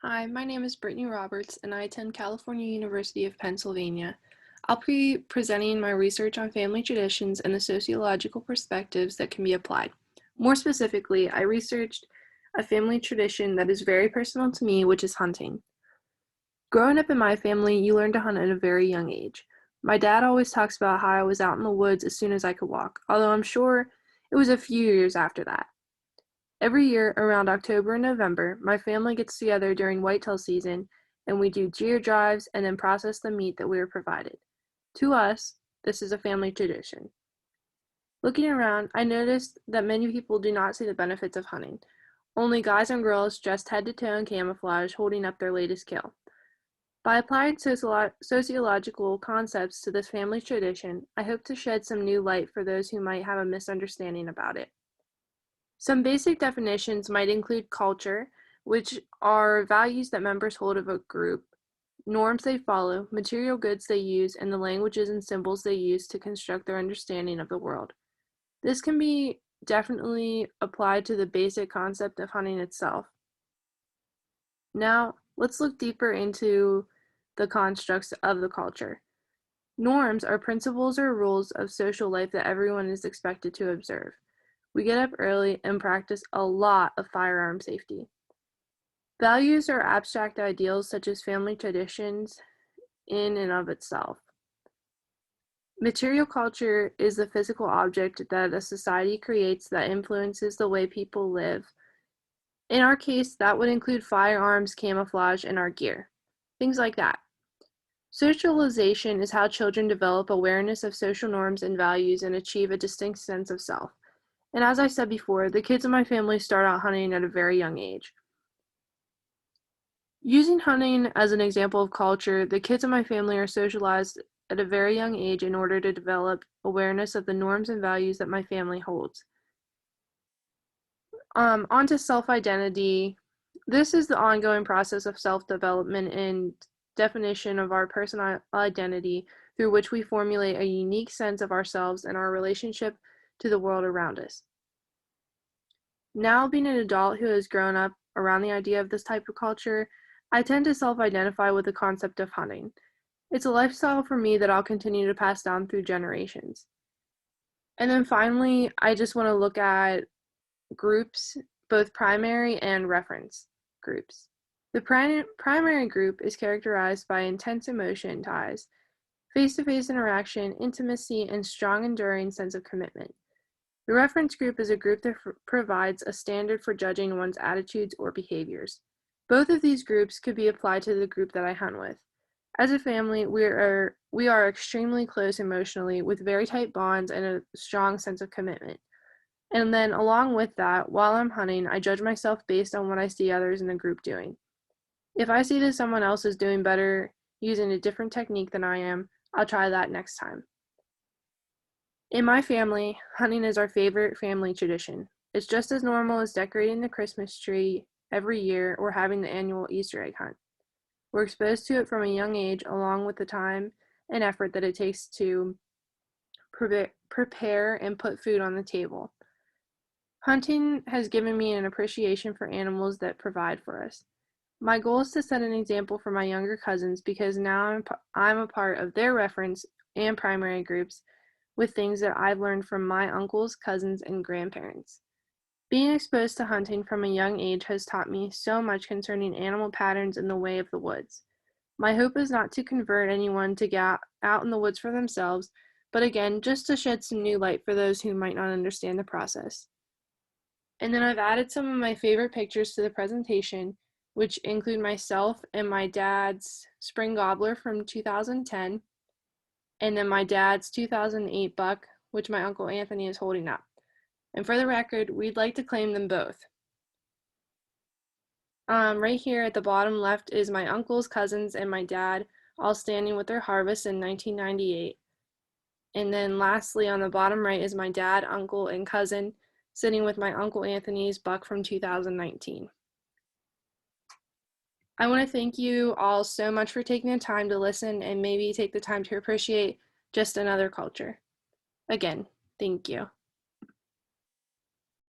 Hi, my name is Brittney Roberts, and I attend California University of Pennsylvania. I'll be presenting my research on family traditions and the sociological perspectives that can be applied. More specifically, I researched a family tradition that is very personal to me, which is hunting. Growing up in my family, you learn to hunt at a very young age. My dad always talks about how I was out in the woods as soon as I could walk, although I'm sure it was a few years after that. Every year around October and November, my family gets together during whitetail season and we do deer drives and then process the meat that we are provided. To us, this is a family tradition. Looking around, I noticed that many people do not see the benefits of hunting. Only guys and girls dressed head to toe in camouflage holding up their latest kill. By applying sociological concepts to this family tradition, I hope to shed some new light for those who might have a misunderstanding about it. Some basic definitions might include culture, which are values that members hold of a group, norms they follow, material goods they use, and the languages and symbols they use to construct their understanding of the world. This can be definitely applied to the basic concept of hunting itself. Now, let's look deeper into the constructs of the culture. Norms are principles or rules of social life that everyone is expected to observe. We get up early and practice a lot of firearm safety. Values are abstract ideals such as family traditions in and of itself. Material culture is the physical object that a society creates that influences the way people live. In our case, that would include firearms, camouflage, and our gear. Things like that. Socialization is how children develop awareness of social norms and values and achieve a distinct sense of self. And as I said before, the kids in my family start out hunting at a very young age. Using hunting as an example of culture, the kids in my family are socialized at a very young age in order to develop awareness of the norms and values that my family holds. On to self-identity. This is the ongoing process of self-development and definition of our personal identity through which we formulate a unique sense of ourselves and our relationship to the world around us. Now, being an adult who has grown up around the idea of this type of culture, I tend to self-identify with the concept of hunting. It's a lifestyle for me that I'll continue to pass down through generations. And then finally, I just want to look at groups, both primary and reference groups. The primary group is characterized by intense emotion ties, face-to-face interaction, intimacy, and strong enduring sense of commitment. The reference group is a group that provides a standard for judging one's attitudes or behaviors. Both of these groups could be applied to the group that I hunt with. As a family, we are extremely close emotionally with very tight bonds and a strong sense of commitment. And then along with that, while I'm hunting, I judge myself based on what I see others in the group doing. If I see that someone else is doing better using a different technique than I am, I'll try that next time. In my family, hunting is our favorite family tradition. It's just as normal as decorating the Christmas tree every year or having the annual Easter egg hunt. We're exposed to it from a young age, along with the time and effort that it takes to prepare and put food on the table. Hunting has given me an appreciation for animals that provide for us. My goal is to set an example for my younger cousins because now I'm a part of their reference and primary groups with things that I've learned from my uncles, cousins, and grandparents. Being exposed to hunting from a young age has taught me so much concerning animal patterns in the way of the woods. My hope is not to convert anyone to get out in the woods for themselves, but again, just to shed some new light for those who might not understand the process. And then I've added some of my favorite pictures to the presentation, which include myself and my dad's spring gobbler from 2010, and then my dad's 2008 buck, which my Uncle Anthony is holding up. And for the record, we'd like to claim them both. Right here at the bottom left is my uncles, cousins, and my dad, all standing with their harvest in 1998. And then lastly, on the bottom right is my dad, uncle, and cousin, sitting with my Uncle Anthony's buck from 2019. I want to thank you all so much for taking the time to listen and maybe take the time to appreciate just another culture. Again, thank you.